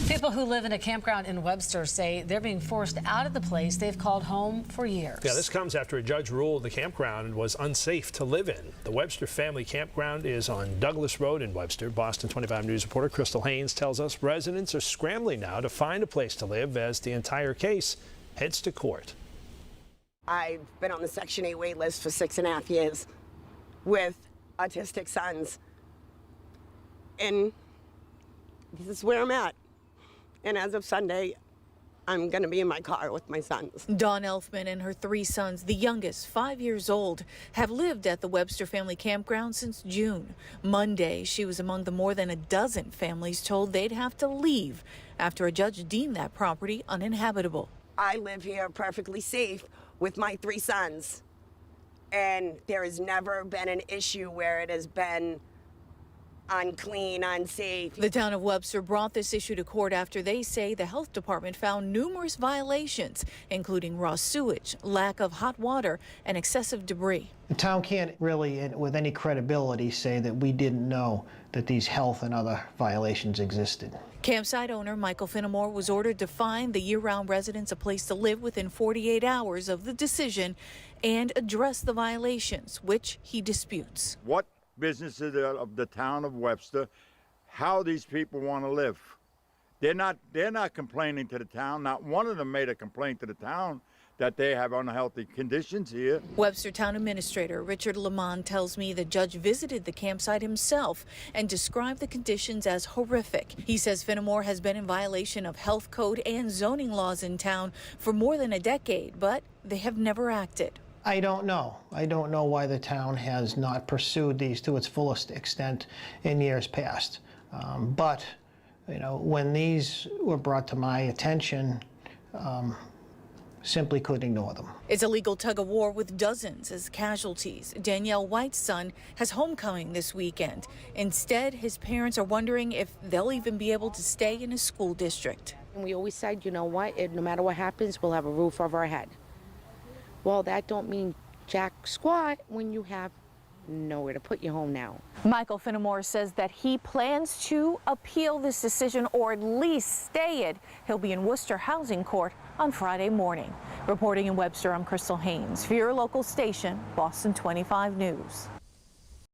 People who live in a campground in Webster say they're being forced out of the place they've called home for years. Yeah, this comes after a judge ruled the campground was unsafe to live in. The Webster Family Campground is on Douglas Road in Webster. Boston 25 News reporter Crystal Haynes tells us residents are scrambling now to find a place to live as the entire case heads to court. I've been on the Section 8 wait list for 6.5 years with autistic sons. And this is where I'm at. And as of Sunday, I'm going to be in my car with my sons. Dawn Elfman and her 3 sons, the youngest, 5 years old, have lived at the Webster Family Campground since June. Monday, she was among the more than a dozen families told they'd have to leave after a judge deemed that property uninhabitable. I live here perfectly safe with my 3 sons. And there has never been an issue where it has been unclean, unsafe. The town of Webster brought this issue to court after they say the health department found numerous violations, including raw sewage, lack of hot water, and excessive debris. The town can't really, with any credibility, say that we didn't know that these health and other violations existed. Campsite owner Michael Finnemore was ordered to find the year-round residents a place to live within 48 hours of the decision and address the violations, which he disputes. What business of the town of Webster, how these people want to live? They're not complaining to the town. Not one of them made a complaint to the town that they have unhealthy conditions here. Webster Town Administrator Richard Lamont tells me the judge visited the campsite himself and described the conditions as horrific. He says Finnemore has been in violation of health code and zoning laws in town for more than a decade, but they have never acted. I don't know. I don't know why the town has not pursued these to its fullest extent in years past. But, you know, when these were brought to my attention, simply couldn't ignore them. It's a legal tug-of-war with dozens as casualties. Danielle White's son has homecoming this weekend. Instead, his parents are wondering if they'll even be able to stay in a school district. And we always said, you know what, no matter what happens, we'll have a roof over our head. Well, that don't mean jack squat when you have nowhere to put your home now. Michael Finnemore says that he plans to appeal this decision or at least stay it. He'll be in Worcester Housing Court on Friday morning. Reporting in Webster, I'm Crystal Haynes for your local station, Boston 25 News.